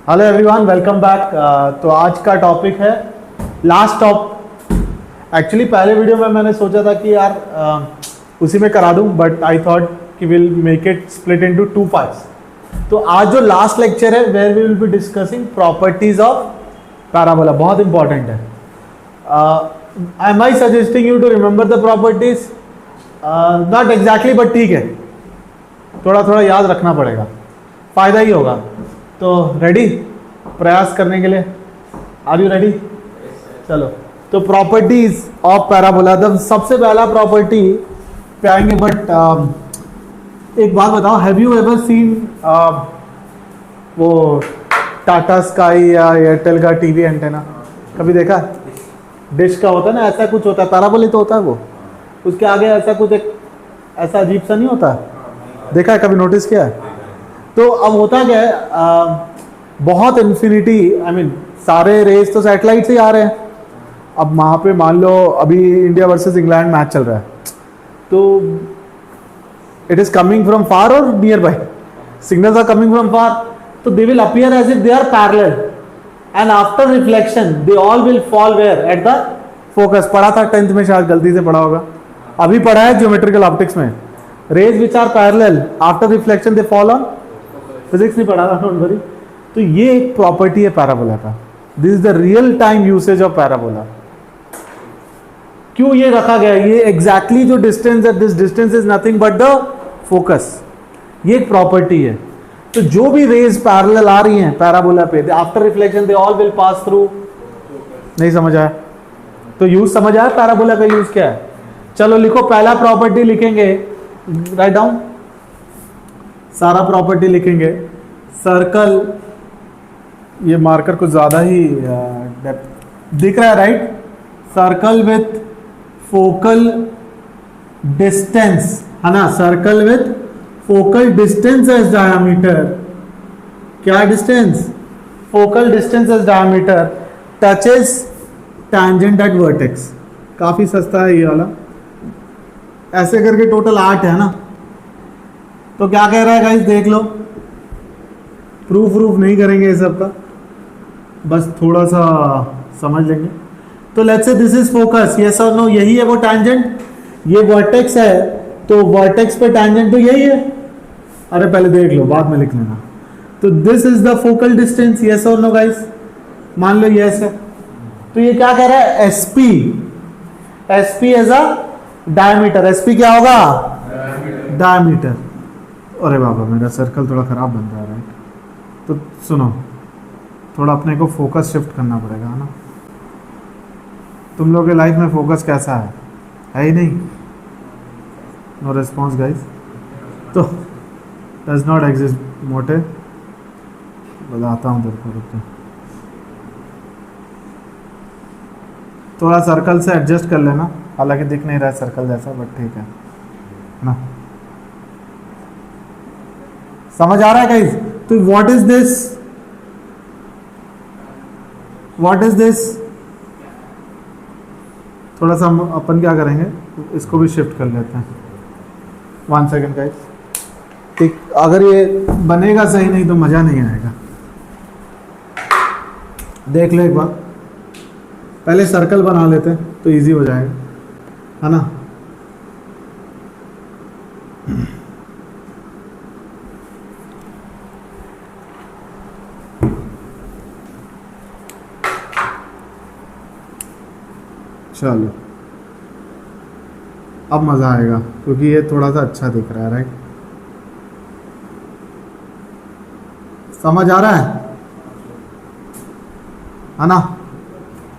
Hello everyone, welcome back. तो आज का टॉपिक है लास्ट एक्चुअली पहले वीडियो में मैंने सोचा था कि यार उसी में करा दूं, बट आई थॉट कि will make it split into 2 parts. तो आज जो लास्ट लेक्चर है where we will be discussing properties of parabola, बहुत इंपॉर्टेंट है। Am I suggesting you to remember the properties? Not exactly, but ठीक है, थोड़ा थोड़ा याद रखना पड़ेगा, फायदा ही होगा। तो रेडी प्रयास करने के लिए? Are you ready? चलो, तो प्रॉपर्टीज ऑफ पैराबोला, सबसे पहला प्रॉपर्टी पे आएंगे। बट एक बात बताओ, हैव यू एवर सीन वो टाटा स्काई या एयरटेल का टीवी एंटेना? कभी देखा? डिश का होता है ना, ऐसा कुछ होता है, पैराबोला तो होता है वो, उसके आगे ऐसा कुछ एक ऐसा अजीब सा नहीं होता? देखा है, कभी नोटिस किया है? तो अब होता क्या है, बहुत इन्फिनिटी, आई मीन सारे रेस तो सैटेलाइट से ही आ रहे हैं। अब वहाँ पे मान लो अभी इंडिया वर्सेस इंग्लैंड मैच चल रहा है, तो it is coming from far और near by, signals are coming from far, तो they will appear as if they are parallel and after reflection they all will fall where at the focus. पढ़ा था 10th में, शायद गलती से पढ़ा होगा, अभी पढ़ा है ज्योमेट्रिकल ऑप्टिक्स में। Rays which are parallel after reflection they fall on, physics नहीं पढ़ा था, डोंट वरी। तो ये एक प्रॉपर्टी है पैराबोला का। This is the real time usage of parabola. क्यों ये रखा गया? ये एग्जैक्टली जो डिस्टेंस है, this distance is nothing but the focus, ये एक प्रॉपर्टी है। तो जो भी रेज पैरेलल आ रही हैं पैराबोला पे, after reflection they all will pass through. नहीं समझ आया? तो यूज समझ आया पैराबोला का यूज क्या है? चलो लिखो, पहला प्रॉपर्टी लिखेंगे, राइट डाउन, सारा प्रॉपर्टी लिखेंगे। सर्कल, ये मार्कर कुछ ज्यादा ही दिख रहा है, right? Circle with focal distance, है ना? Circle with focal distance as diameter. क्या distance? Focal distance as diameter touches tangent at vertex. काफी सस्ता है ये वाला, ऐसे करके टोटल 8 है ना। तो क्या कह रहा है गाइस, देख लो, प्रूफ नहीं करेंगे ये सब का, बस थोड़ा सा समझ लेंगे। तो let's say this is focus, yes और नो, यही है वो टैंजेंट, ये वर्टेक्स है, तो वर्टेक्स पे टैंजेंट तो यही है। अरे पहले देख लो, बाद में लिख लेना। तो this is the focal distance, yes और नो गाइस? मान लो यस है, तो ये क्या कह रहा है? SP, SP as a diameter. SP क्या होगा? डायमीटर। अरे बाबा, मेरा सर्कल थोड़ा खराब बन रहा है, राइट? तो सुनो, थोड़ा अपने को फोकस शिफ्ट करना पड़ेगा, है ना? तुम लोगों के लाइफ में फोकस कैसा है ही नहीं? No response guys. तो डज नॉट एग्जिस्ट मोटे, बताता हूँ तेरे को, रुक। थोड़ा सर्कल से एडजस्ट कर लेना, हालांकि दिख नहीं रहा है सर्कल जैसा, बट ठीक है ना? समझ आ रहा है गाइस? तो what is this, what is this? थोड़ा सा अपन क्या करेंगे, इसको भी शिफ्ट कर लेते हैं। 1 सेकेंड गाइस, ठीक, अगर ये बनेगा सही, नहीं तो मजा नहीं आएगा। देख लो एक बार, पहले सर्कल बना लेते हैं तो इजी हो जाएगा, है ना? चलो, अब मजा आएगा क्योंकि ये थोड़ा सा अच्छा दिख रहा है, राइट? समझ आ रहा है ना?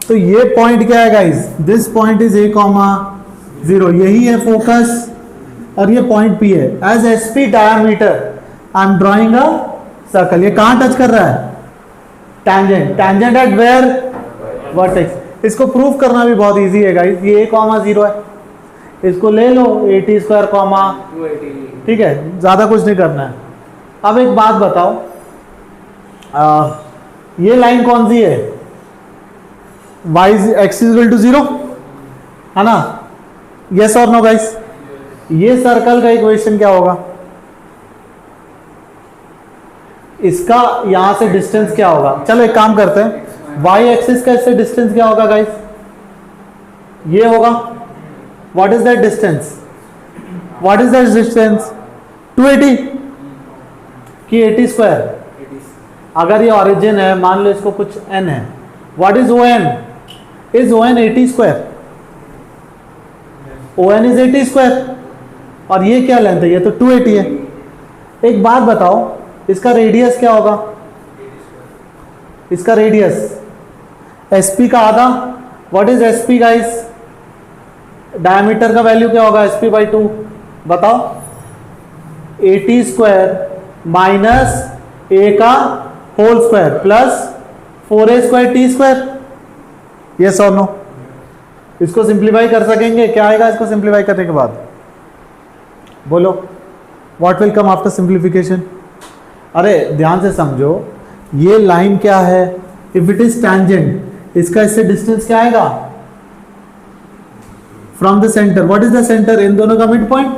तो ये पॉइंट क्या है guys? This point is A,0, यही है फोकस, और ये पॉइंट P है। As SP diameter I am drawing a circle. ये कहां टच कर रहा है? Tangent. Tangent at where? Vertex. इसको प्रूफ करना भी बहुत इजी है गाइस। ये A,0 है, इसको ले लो A² ठीक है, ज्यादा कुछ नहीं करना है। अब एक बात बताओ, ये लाइन कौन सी है? x इज इक्वल टू 0, है ना? यस और नो गाइस? ये सर्कल का इक्वेशन क्या होगा? इसका यहां से डिस्टेंस क्या होगा, चलो एक काम करते हैं, वाई एक्सिस का इससे डिस्टेंस क्या होगा गाइस, ये होगा, what is that distance, what is that distance 280 कि 80 स्क्वायर, अगर ये ऑरिजिन है, मान लो इसको कुछ n है, what is O N, is O N 80 square, O N is 80 square, और ये क्या लेंथ है, ये तो 280 है। एक बात बताओ, इसका रेडियस क्या होगा, इसका रेडियस एसपी का आधा, what is SP guys, diameter का वैल्यू क्या होगा एसपी बाई 2, बताओ, 80 स्क्वायर माइनस ए का whole square plus 4a square T square, yes और नो, इसको सिंप्लीफाई कर सकेंगे, क्या आएगा इसको सिंप्लीफाई करने के बाद, बोलो, what will come after simplification. अरे ध्यान से समझो, ये लाइन क्या है, इफ इट इज टैंजेंट, इसका इससे डिस्टेंस क्या आएगा, from the centre, what is the centre, इन दोनों का mid point,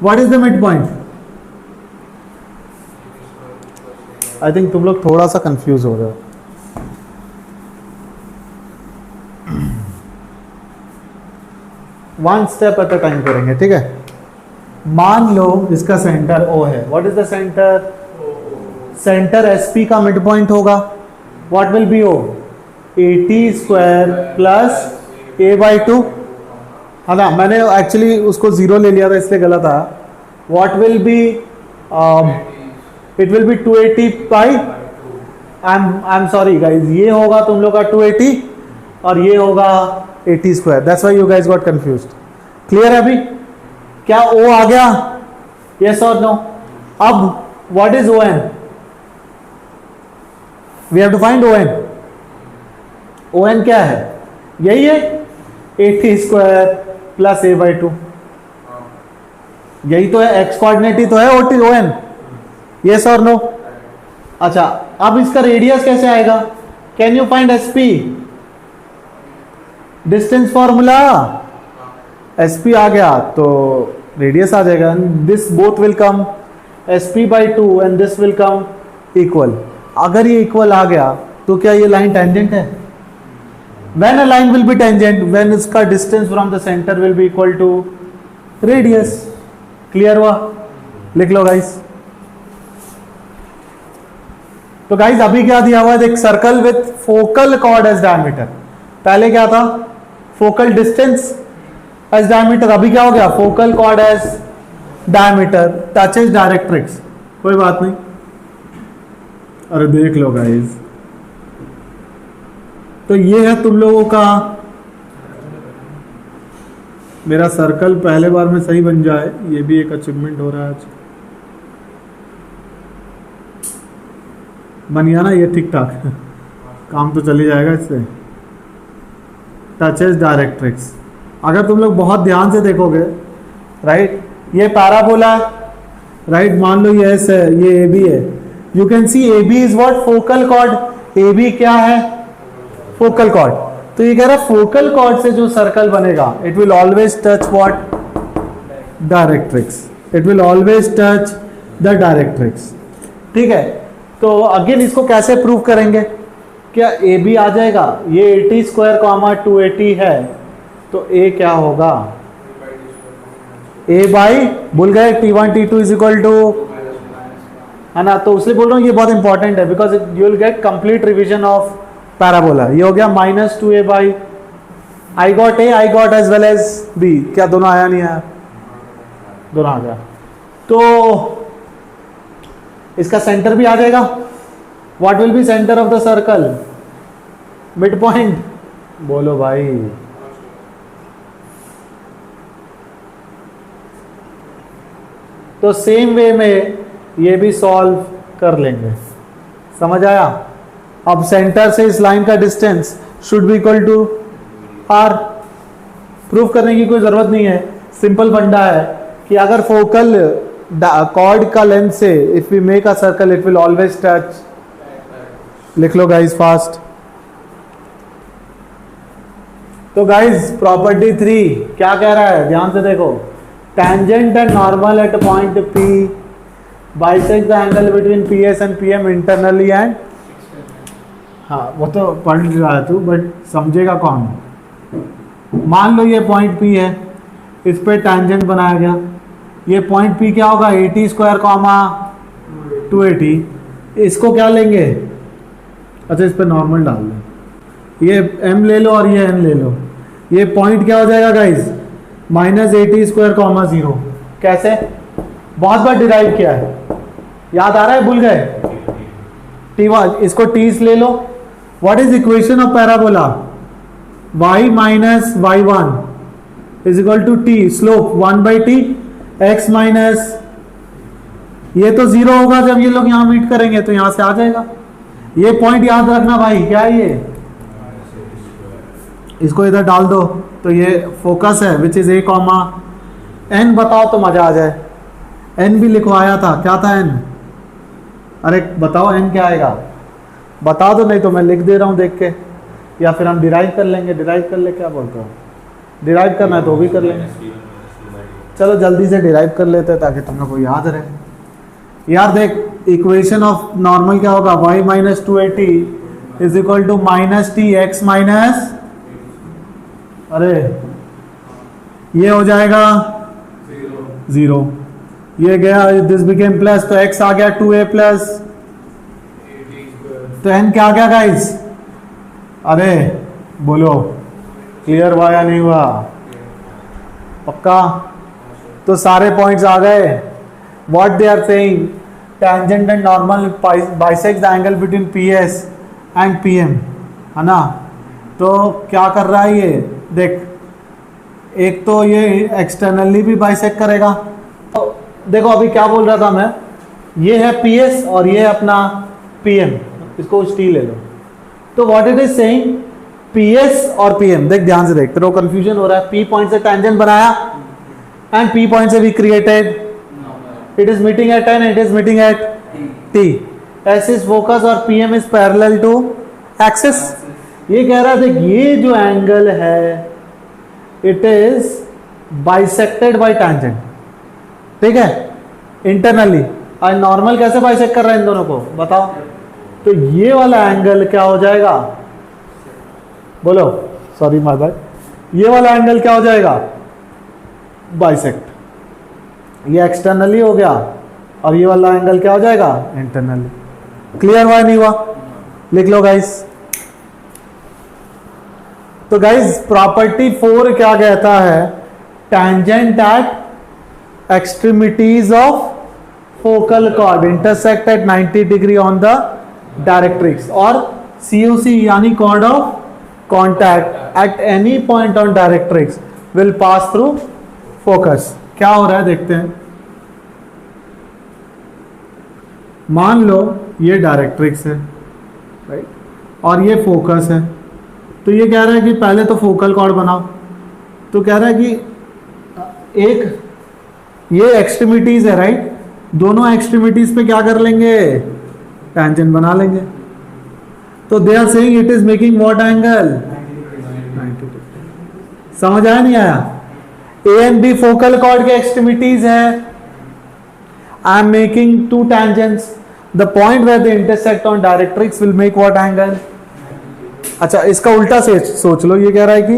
what is the mid point, I think तुम लोग थोड़ा सा कंफ्यूज हो रहे हो, one step at a time करेंगे, ठीक है। मान लो इसका सेंटर O है, what is the centre, centre SP का मिड पॉइंट होगा, what will be O, 80 square plus a by 2, है ना, मैंने एक्चुअली उसको 0 ले लिया था इसलिए गलत आया, what will B, it will be 280 by, I am sorry guys, ये होगा तुम लोग का 280 और ये होगा 80 square, that's why you guys got confused. Clear है अभी, क्या O आ गया, यस और नो। अब what is ON, we have to find ON, ON क्या है, यही है 80 स्क्वायर प्लस a बाई 2, यही तो है, एक्स कोऑर्डिनेट ही तो है ON, यस और नो। अच्छा, अब इसका रेडियस कैसे आएगा, can you find SP, distance formula, SP आ गया तो रेडियस आ जाएगा, this both will come SP by 2 and this will come equal, अगर ये इक्वल आ गया तो क्या ये लाइन टेंजेंट है, when a line will be tangent, when इसका distance from the centre will be equal to radius, clear हुआ, लिख लो गाइस। तो गाइस अभी क्या दिया हुआ है, एक circle with focal chord as diameter, पहले क्या था, फोकल डिस्टेंस एज डायमीटर, अभी क्या हो गया, focal chord as diameter, touches directrix, कोई बात नहीं, अरे देख लो गाइस, तो ये है तुम लोगों का, मेरा सर्कल पहले बार में सही बन जाए, ये भी एक अचीवमेंट हो रहा है आज, बन गया ना ये ठीक ठाक, काम तो चली जाएगा इससे, टचेज डायरेक्ट्रिक्स, अगर तुम लोग बहुत ध्यान से देखोगे, राइट, ये पैराबोला, राइट, मान लो ये ऐसे, ये AB है, you can see AB is what, focal cord, AB क्या है, फोकल कॉर्ड, तो ये कह रहा है फोकल कॉर्ड से जो सर्कल बनेगा, it will always touch what, directrix, it will always touch the directrix, ठीक है। तो अगेन इसको कैसे प्रूव करेंगे, क्या AB आ जाएगा, ये 80 स्क्वायर कॉमा 280 है, तो A क्या होगा, A बाई, भूल गए, T1 T2 is equal to, है ना, तो उससे बोल रहा हूँ ये बहुत इंपॉर्टेंट है, because you will get complete revision of parabola, ये हो गया minus 2A by, I got A, I got as well as B, क्या दोनों आया नहीं आया, दोनों आ गया, तो इसका सेंटर भी आ जाएगा, what will B centre of the circle, mid point, बोलो भाई, तो सेम वे में ये भी सॉल्व कर लेंगे, समझ आया। अब सेंटर से इस लाइन का distance should be equal to R, prove करने की कोई जरूरत नहीं है, सिंपल फंडा है कि अगर फोकल कॉर्ड का लेंथ से if we make a circle it will always touch, लिख लो गाइस फास्ट। तो गाइस प्रॉपर्टी 3 क्या कह रहा है, ध्यान से देखो, tangent and normal at point P bisect the angle between P S and P M internally and, हाँ वो तो पढ़ रहा है तू, बट समझेगा कौन। मान लो ये पॉइंट पी है, इस पे टैंजेंट बनाया गया, ये पॉइंट पी क्या होगा 80 स्क्वायर कॉमा 280, इसको क्या लेंगे, अच्छा इस पे नॉर्मल डाल दो, ये m ले लो और ये n ले लो, ये पॉइंट क्या हो जाएगा गाइस -80 स्क्वायर कॉमा 0। कैसे, बहुत बार डिराइव किया है, याद आ रहा है, भूल गए, t1 इसको t ले लो। What is equation of parabola, y minus y1 is equal to t, slope 1/t, x minus, ये तो 0 होगा जब ये लोग यहां मीट करेंगे, तो यहां से आ जाएगा। ये पॉइंट याद रखना भाई, क्या है ये, इसको इधर डाल दो, तो ये फोकस है which is a comma n, बताओ तो मजा आ जाए। n भी लिखवाया था, क्या था n, अरे बताओ n क्या आएगा, बता दो, नहीं तो मैं लिख दे रहा हूं देख के, या फिर हम डिराइव कर लेंगे, डिराइव कर ले, क्या बोलते हो, डिराइव करना है तो भी कर लेंगे, चलो जल्दी से डिराइव कर लेते हैं ताकि तुम्हें को याद रहे। यार देख इक्वेशन ऑफ नॉर्मल क्या होगा, y minus 280 is equal to -t x minus, अरे ये हो जाएगा 0, ये गया, दिस बिकेम प्लस, तो x आ गया 2a प्लस, तो n क्या आ गया गाइस, अरे बोलो क्लियर हुआ या नहीं हुआ, पक्का, तो सारे पॉइंट्स आ गए। What they are saying, tangent and normal bisect the angle between P S and P M, है ना। तो क्या कर रहा है ये, देख एक तो ये एक्सटर्नली भी बाइसेक्ट करेगा, तो देखो अभी क्या बोल रहा था मैं, ये है पी एस और ये है अपना पी एम, इसको टी ले लो, तो what it is saying, P S और पी एम, देख ध्यान से देख, तेरे को कंफ्यूजन हो रहा है, पी पॉइंट से टैंजेंट बनाया एंड पी पॉइंट से भी created, it is meeting at n, it is meeting at t, S is focus और PM is parallel to axis। ये कह रहा था ये जो एंगल है it is bisected by tangent, ठीक है, इंटरनली। और नॉर्मल कैसे बाइसेक्ट कर रहा है इन दोनों को बताओ, तो ये वाला एंगल क्या हो जाएगा, बोलो, सॉरी माय बैड, ये वाला एंगल क्या हो जाएगा, बाइसेक्ट, ये एक्सटर्नली हो गया और ये वाला एंगल क्या हो जाएगा, इंटरनली। क्लियर हुआ नहीं हुआ, लिख लो गाइस। तो गाइस प्रॉपर्टी 4 क्या कहता है, tangent at extremities of focal chord intersect at 90 degree on the directrix, और COC यानी chord of contact at any point on directrix will pass through focus. क्या हो रहा है देखते हैं, मान लो ये डायरेक्ट्रिक्स है, राइट, और ये फोकस है, तो ये कह रहा है कि पहले तो फोकल कॉर्ड बनाओ, तो कह रहा है कि एक ये एक्सट्रीमिटीज है, राइट, दोनों एक्सट्रीमिटीज पे क्या कर लेंगे, टैंजेंट बना लेंगे, तो they are saying it is making what angle, 90 degree. समझ आया नहीं आया, A and B focal chord के एक्सट्रीमिटीज है, I am making two tangents, the point where they intersect on directrix will make what angle। अच्छा इसका उल्टा से सोच लो, ये कह रहा है कि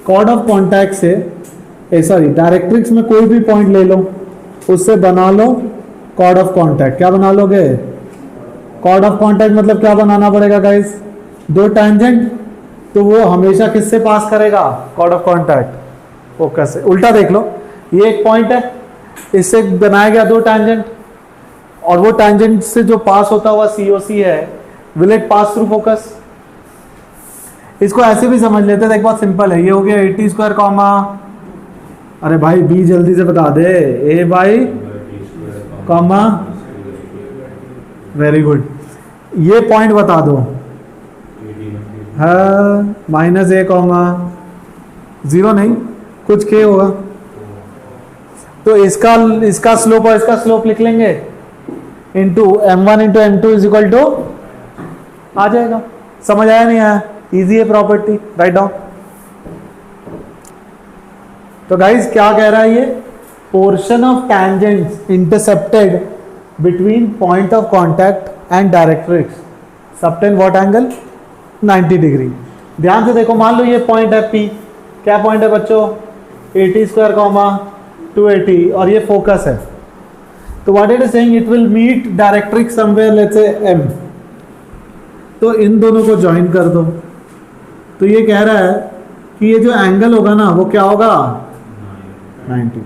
कॉर्ड ऑफ कॉन्टैक्ट से सॉरी डायरेक्ट्रिक्स में कोई भी पॉइंट ले लो, उससे बना लो कॉर्ड ऑफ कॉन्टैक्ट। क्या बना लोगे, कॉर्ड ऑफ कॉन्टैक्ट मतलब क्या बनाना पड़ेगा गाइस, दो टैंजेंट, तो वो हमेशा किससे पास करेगा, कॉर्ड ऑफ कॉन्टैक्ट, फोकस से। उल्टा देख लो, ये एक पॉइंट है, इससे बनाया गया दो टैंजेंट, और वो टैंजेंट से जो पास होता हुआ COC है, will it pass through focus. इसको ऐसे भी समझ लेते हैं, एक बात सिंपल है, ये हो गया 80 स्क्वायर कॉमा, अरे भाई B जल्दी से बता दे, A by comma, very good, ये पॉइंट बता दो, हाँ -a कॉमा 0 नहीं, कुछ K होगा, तो इसका स्लोप और इसका स्लोप लिख लेंगे, into m1 into m2 is equal to, आ जाएगा। समझ आया नहीं आया, इजी है प्रॉपर्टी, राइट डाउन। तो गाइस क्या कह रहा है ये, portion of tangents intercepted between point of contact and directrix subtend what angle 90 degree. ध्यान से देखो, मान लो ये पॉइंट है P, क्या पॉइंट है बच्चों 80 स्क्वायर कॉमा 280 और ये फोकस है। तो what it is saying, it will meet directrix somewhere let's say M। तो इन दोनों को ज्वाइन कर दो। तो ये कह रहा है कि ये जो एंगल होगा ना वो क्या होगा 90।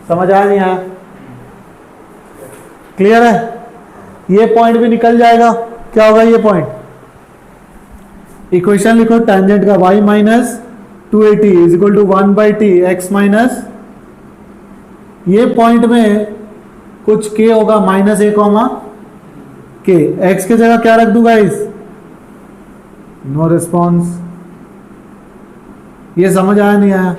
समझ आया नहीं आया? क्लियर है? ये पॉइंट भी निकल जाएगा, क्या होगा ये पॉइंट, इक्वेशन लिखो टेंजेंट का y minus 280 is equal to 1/t x minus, ये पॉइंट में कुछ k होगा minus a comma k, x की जगह क्या रख दूंगा इस, नो रिस्पॉन्स। ये समझ आया नहीं आया?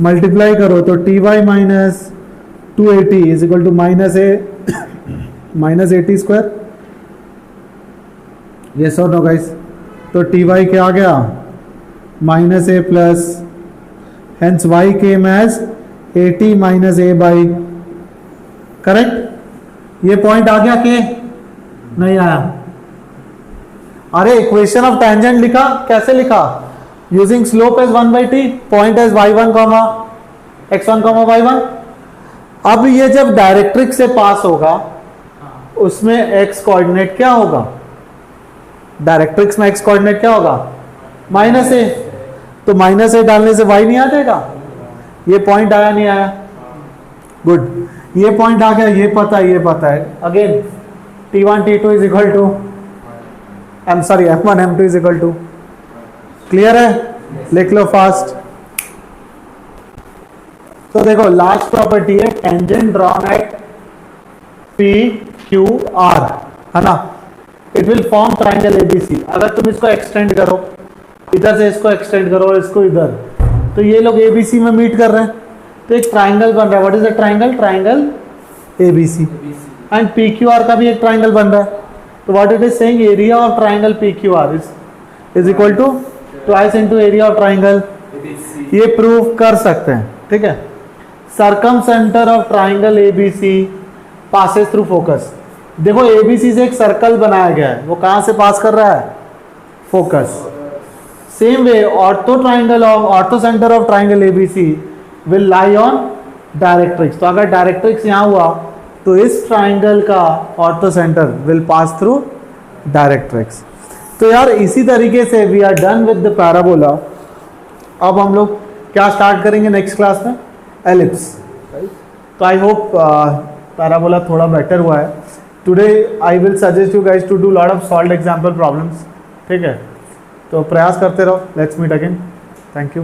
मल्टीप्लाई करो तो ty minus 280 is equal to minus a minus 80 square, ये सो नो गाइस। तो ty क्या आ गया minus a plus, hence y came as 80 minus a by, correct. ये पॉइंट आ गया के नहीं आया? अरे इक्वेशन ऑफ टेंजेंट लिखा, कैसे लिखा, using slope as 1/t, point as y1 comma x1 comma y1। अब ये जब डायरेक्ट्रिक्स से पास होगा उसमें x कोऑर्डिनेट क्या होगा, डायरेक्ट्रिक्स में x कोऑर्डिनेट क्या होगा माइनस a, तो माइनस a डालने से y नहीं आ जाएगा। ये पॉइंट आया नहीं आया? गुड, ये पॉइंट आ गया, ये पता है। Again t1 t2 is equal to m1 m2 is equal to, clear है? लिख लो फास्ट। तो देखो लास्ट प्रॉपर्टी है tangent drawn at P Q R, है ना, it will form triangle ABC. अगर तुम इसको एक्सटेंड करो, इधर से इसको एक्सटेंड करो, इसको इधर, तो ये लोग एबीसी में मीट कर रहे हैं, तो एक ट्राइंगल बन रहा है। What is a triangle, triangle ABC. And P Q R का भी एक ट्राइंगल बन रहा है। तो what it is saying, area of triangle P Q R is equal to twice into area of triangle. ये प्रूव कर सकते हैं, ठीक है। Circumcentre of triangle ABC passes through focus. देखो एबीसी से एक सर्कल बनाया गया है, वो कहां से पास कर रहा है, focus. Same way orthocentre of triangle ABC will lie on directrix. तो अगर डायरेक्ट्रिक्स यहां हुआ तो इस ट्राइंगल का orthocentre will pass through directrix. तो यार इसी तरीके से we are done with the parabola. अब हम लोग क्या स्टार्ट करेंगे नेक्स्ट क्लास में, एलिप्स। तो आई होप पैराबोला थोड़ा बेटर हुआ है। Today I will suggest you guys to do lot of solved example problems, ठीक है। तो प्रयास करते रहो। Let's meet again, thank you.